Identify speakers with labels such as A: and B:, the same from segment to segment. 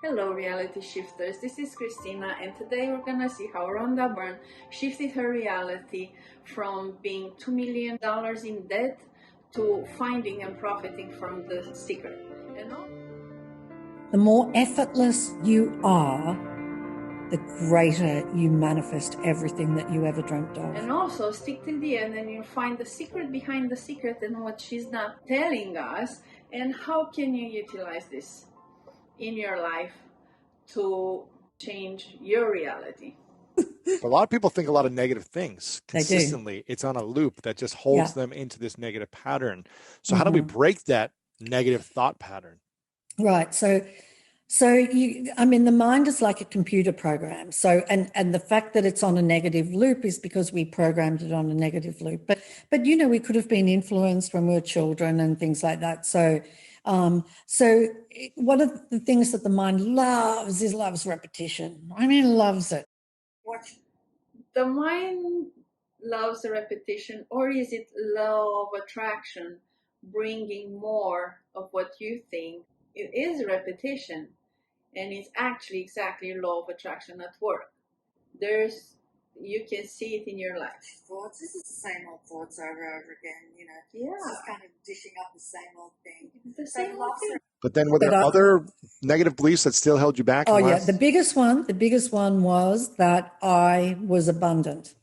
A: Hello reality shifters, this is Cristina, and today we're gonna see how Rhonda Byrne shifted her reality from being $2 million in debt to finding and profiting from the secret.
B: The more effortless you are, the greater you manifest everything that you ever dreamt of.
A: And also stick till the end and you'll find the secret behind the secret and what she's not telling us, and how can you utilize this in your life to change your reality.
C: A lot of people think a lot of negative things consistently. It's on a loop that just holds them into this negative pattern. So how do we break that negative thought pattern?
B: Right. So the mind is like a computer program. So, and the fact that it's on a negative loop is because we programmed it on a negative loop. But we could have been influenced when we were children and things like that. So one of the things that the mind loves repetition. Loves it.
A: What? The mind loves the repetition, or is it law of attraction, bringing more of what you think? It is repetition, and it's actually exactly law of attraction at work. You can see it in your life.
D: Thoughts. This is the same old thoughts over and over again,
A: Yeah.
D: It's just kind of dishing up the same old thing.
A: The same old thing.
C: But then were there other negative beliefs that still held you back?
B: Oh, yeah. The biggest one was that I was abundant.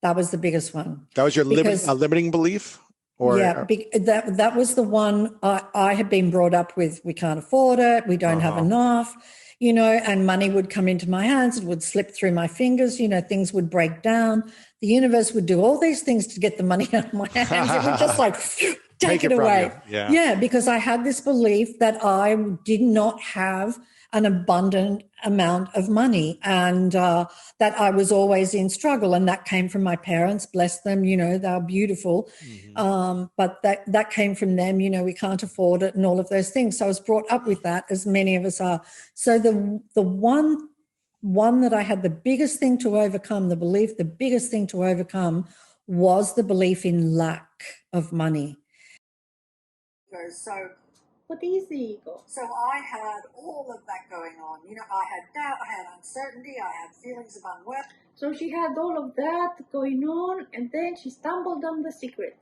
B: That was the biggest one.
C: That was your limiting belief?
B: That was the one I had been brought up with. We can't afford it. We don't have enough. And money would come into my hands, it would slip through my fingers, things would break down. The universe would do all these things to get the money out of my hands. It would just take it away. Yeah, because I had this belief that I did not have an abundant amount of money, and that I was always in struggle. And that came from my parents, bless them, they're beautiful. Mm-hmm. But that came from them, we can't afford it and all of those things. So I was brought up with that, as many of us are. So the one that I had the biggest thing to overcome, the biggest thing to overcome was the belief in lack of money.
D: So
A: what is the ego?
D: So I had all of that going on. I had doubt, I had uncertainty, I had feelings of unworth.
A: So she had all of that going on, and then she stumbled on the secret.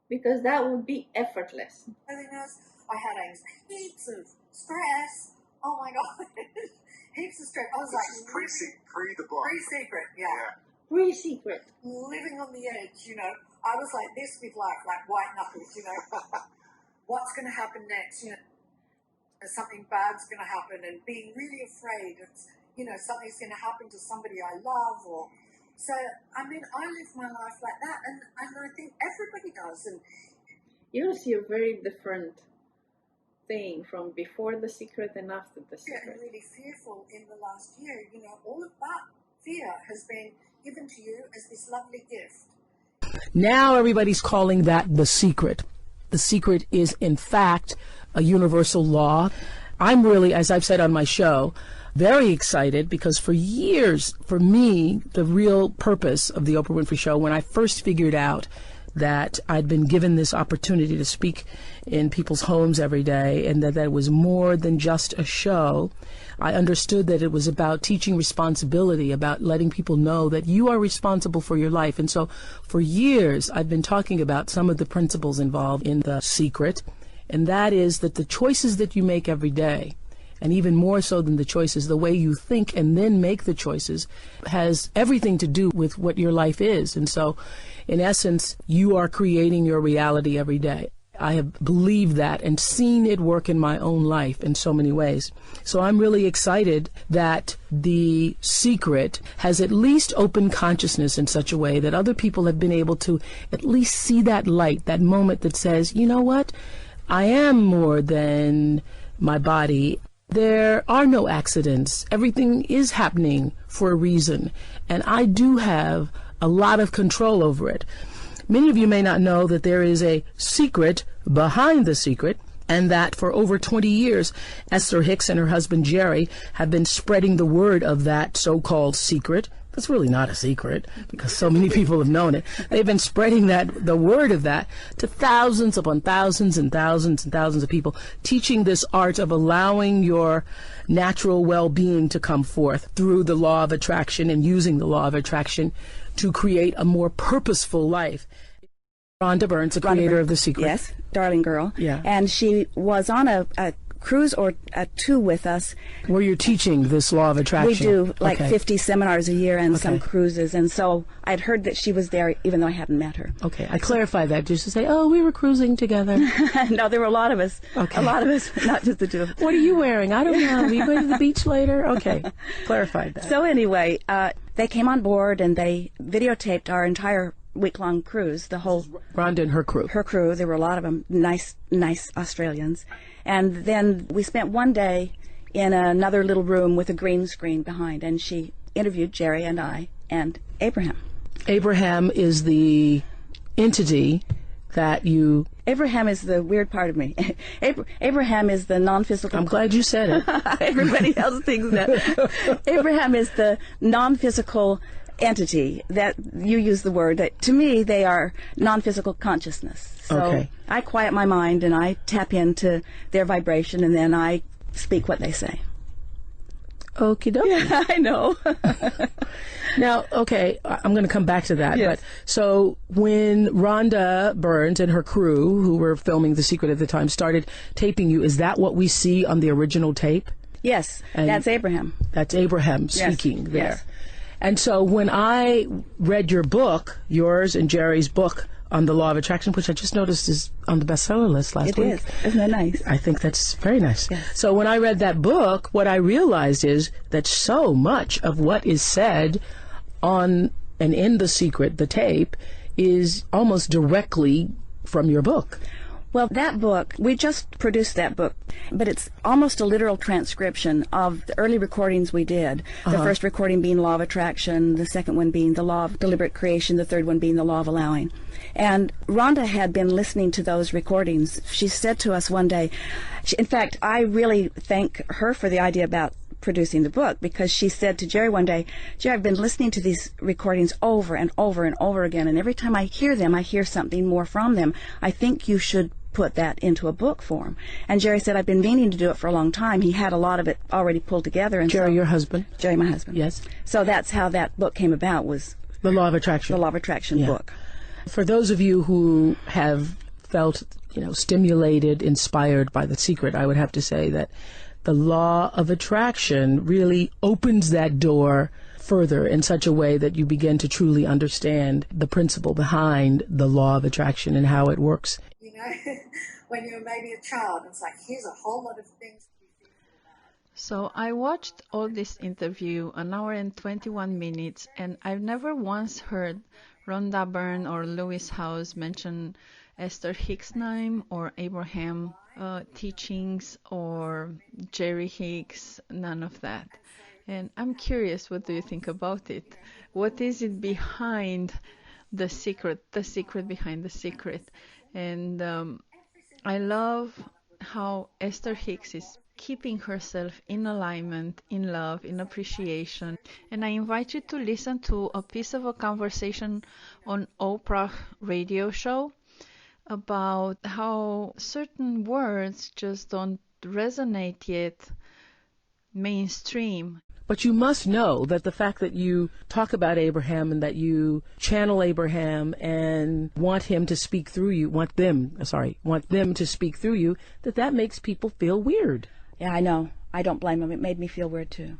A: Because that would be effortless.
D: I had heaps of stress. Oh my God. Heaps of stress. I was
C: pre-the book.
D: Pre-secret, yeah.
A: Pre-secret.
D: Living on the edge, I was like this with life, like white knuckles, What's going to happen next? Something bad's going to happen, and being really afraid of, something's going to happen to somebody I love, I live my life like that, and I think everybody does. And
A: you'll see a very different thing from before the secret and after the secret.
D: Yeah, I'm really fearful in the last year. All of that fear has been given to you as this lovely gift.
E: Now everybody's calling that the secret. The secret is, in fact, a universal law. I'm really, as I've said on my show, very excited because for years, for me, the real purpose of the Oprah Winfrey Show, when I first figured out that I'd been given this opportunity to speak in people's homes every day, and that was more than just a show, I understood that it was about teaching responsibility, about letting people know that you are responsible for your life. And so for years, I've been talking about some of the principles involved in the secret, and that is that the choices that you make every day, and even more so than the choices, the way you think and then make the choices, has everything to do with what your life is. And so, in essence, you are creating your reality every day. I have believed that and seen it work in my own life in so many ways. So I'm really excited that the secret has at least opened consciousness in such a way that other people have been able to at least see that light, that moment that says, you know what, I am more than my body. There are no accidents. Everything is happening for a reason. And I do have a lot of control over it. Many of you may not know that there is a secret behind the secret, and that for over 20 years, Esther Hicks and her husband Jerry have been spreading the word of that so-called secret. It's really not a secret because so many people have known it. They've been spreading the word of that to thousands upon thousands and thousands and thousands of people, teaching this art of allowing your natural well-being to come forth through the law of attraction and using the law of attraction to create a more purposeful life. Rhonda Byrne, the creator of The Secret.
F: Yes, darling girl.
E: Yeah.
F: And she was on a cruise or two with us.
E: Where you're teaching this law of attraction.
F: We do like 50 seminars a year and some cruises. And so I'd heard that she was there even though I hadn't met her.
E: Okay, I clarify that just to say, oh, we were cruising together.
F: No, there were a lot of us.
E: Okay.
F: A lot of us, not just the two.
E: What are you wearing? I don't know. Are you going to the beach later? Okay, clarified that.
F: So anyway, they came on board and they videotaped our entire week-long cruise, the whole...
E: Rhonda and her crew.
F: Her crew. There were a lot of them, nice Australians. And then we spent one day in another little room with a green screen behind, and she interviewed Jerry and I and Abraham.
E: Abraham is the entity that you...
F: Abraham is the weird part of me. Abraham is the non-physical...
E: I'm glad you said it.
F: Everybody else thinks that. Abraham is the non-physical entity that you use the word. That, to me, they are non-physical consciousness. So I quiet my mind and I tap into their vibration and then I speak what they say.
E: Okie dokie.
F: Yeah, I know.
E: Now, okay, I'm going to come back to that.
F: Yes.
E: But so when Rhonda Byrne and her crew, who were filming The Secret at the time, started taping you, is that what we see on the original tape?
F: Yes,
E: And
F: that's Abraham.
E: That's Abraham speaking there.
F: Yes.
E: And so when I read your book, yours and Jerry's book on the law of attraction, which I just noticed is on the bestseller list last week.
F: It is. Isn't that nice?
E: I think that's very nice.
F: Yes.
E: So when I read that book, what I realized is that so much of what is said on and in The Secret, the tape, is almost directly from your book.
F: Well, that book, we just produced that book, but it's almost a literal transcription of the early recordings we did. The first recording being Law of Attraction, the second one being the Law of Deliberate Creation, the third one being the Law of Allowing. And Rhonda had been listening to those recordings. She said to us one day, in fact, I really thank her for the idea about producing the book, because she said to Jerry one day, Jerry, I've been listening to these recordings over and over and over again, and every time I hear them, I hear something more from them. I think you should put that into a book form. And Jerry said, I've been meaning to do it for a long time. He had a lot of it already pulled together. And
E: Jerry, your husband?
F: Jerry, my husband.
E: Yes.
F: So that's how that book came about, was
E: The Law of Attraction.
F: the Law of Attraction book.
E: For those of you who have felt, stimulated, inspired by The Secret, I would have to say that the Law of Attraction really opens that door further in such a way that you begin to truly understand the principle behind the Law of Attraction and how it works.
D: When you're maybe a child, it's like, here's a whole lot of things to be thinking about.
A: So I watched all this interview, 1 hour and 21 minutes, and I've never once heard Rhonda Byrne or Lewis Howes mention Esther Hicks' name or Abraham teachings or Jerry Hicks, none of that. And I'm curious, what do you think about it? What is it behind the secret behind the secret? And I love how Esther Hicks is keeping herself in alignment, in love, in appreciation. And I invite you to listen to a piece of a conversation on Oprah radio show about how certain words just don't resonate yet mainstream.
E: But you must know that the fact that you talk about Abraham and that you channel Abraham and want him to speak through you, want them to speak through you, that makes people feel weird.
F: Yeah, I know. I don't blame them. It made me feel weird too.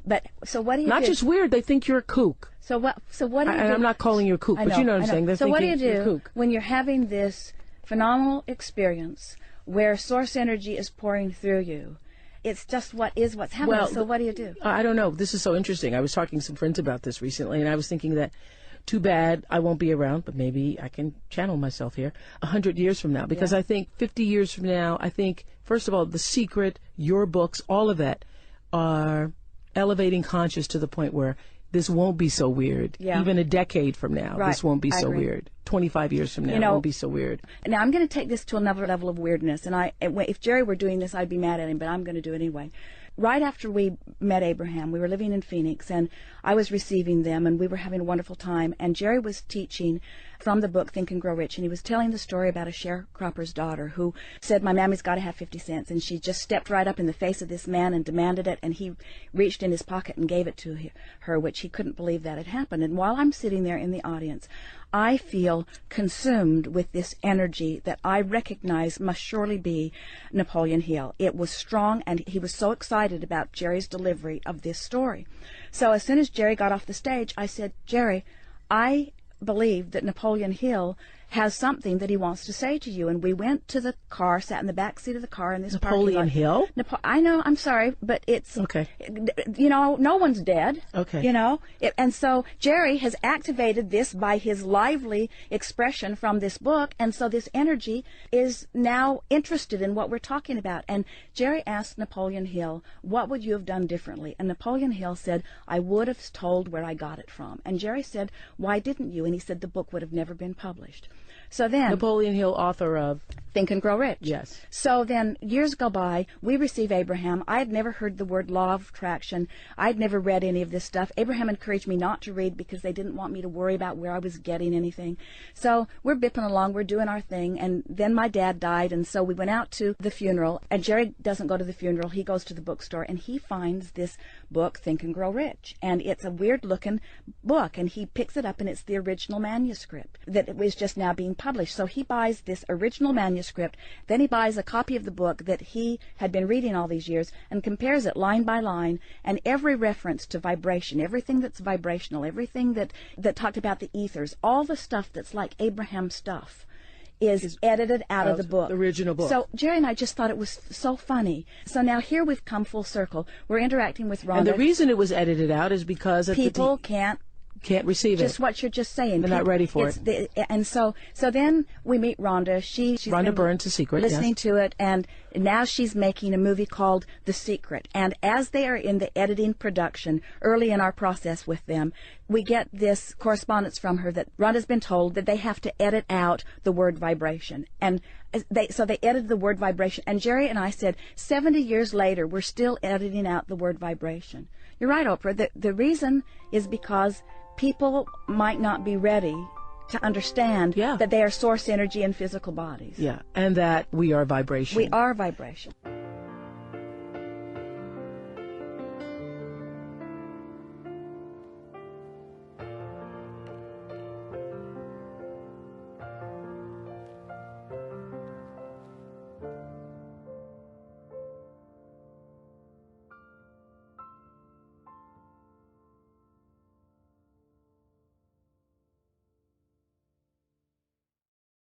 F: But so what do you do?
E: Not just weird, they think you're a kook.
F: So what do you do?
E: And I'm not calling you a kook, but you know what I'm saying. They're
F: so what do you
E: you're a
F: do
E: kook.
F: when you're having this phenomenal experience where source energy is pouring through you? It's just what's happening.
E: Well,
F: so what do you do?
E: I don't know. This is so interesting. I was talking to some friends about this recently, and I was thinking that too bad I won't be around, but maybe I can channel myself here 100 years from now. Because I think 50 years from now, first of all, The Secret, your books, all of that are elevating conscious to the point where this won't be so weird.
F: Yeah.
E: Even a decade from now, this won't be so weird. 25 years from now. It won't be so weird.
F: Now, I'm going to take this to another level of weirdness, and if Jerry were doing this, I'd be mad at him, but I'm going to do it anyway. Right after we met Abraham, we were living in Phoenix, and I was receiving them, and we were having a wonderful time, and Jerry was teaching from the book Think and Grow Rich, and he was telling the story about a sharecropper's daughter who said, my mammy's got to have 50 cents, and she just stepped right up in the face of this man and demanded it, and he reached in his pocket and gave it to her, which he couldn't believe that had happened. And while I'm sitting there in the audience, I feel consumed with this energy that I recognize must surely be Napoleon Hill. It was strong, and he was so excited about Jerry's delivery of this story. So as soon as Jerry got off the stage, I said, Jerry, I believe that Napoleon Hill has something that he wants to say to you. And we went to the car, sat in the back seat of the car in this
E: Napoleon Hill?
F: I know, I'm sorry, but it's,
E: okay.
F: No one's dead.
E: Okay.
F: And so Jerry has activated this by his lively expression from this book. And so this energy is now interested in what we're talking about. And Jerry asked Napoleon Hill, what would you have done differently? And Napoleon Hill said, I would have told where I got it from. And Jerry said, why didn't you? And he said, the book would have never been published. So then,
E: Napoleon Hill, author of
F: Think and Grow Rich.
E: Yes.
F: So then years go by, we receive Abraham. I had never heard the word law of attraction. I'd never read any of this stuff. Abraham encouraged me not to read because they didn't want me to worry about where I was getting anything. So we're bipping along, we're doing our thing, and then my dad died, and so we went out to the funeral, and Jerry doesn't go to the funeral, he goes to the bookstore, and he finds this book, Think and Grow Rich, and it's a weird-looking book, and he picks it up, and it's the original manuscript that it was just now being published. So he buys this original manuscript, then he buys a copy of the book that he had been reading all these years and compares it line by line, and every reference to vibration, everything that's vibrational, everything that talked about the ethers, all the stuff that's like Abraham stuff is edited out of the book.
E: The original book.
F: So Jerry and I just thought it was so funny. So now here we've come full circle. We're interacting with Rhonda.
E: And the reason it was edited out is because
F: people can't
E: receive it.
F: Just what you're just saying.
E: They're not ready for it.
F: And so then we meet Rhonda. She's
E: Rhonda Byrne to Secret.
F: Listening to it, and now she's making a movie called The Secret. And as they are in the editing production, early in our process with them, we get this correspondence from her that Rhonda's been told that they have to edit out the word vibration. And so they edited the word vibration. And Jerry and I said, 70 years later, we're still editing out the word vibration. You're right, Oprah. The reason is because people might not be ready to understand that they are source energy in physical bodies.
E: Yeah, and that we are vibration.
F: We are vibration.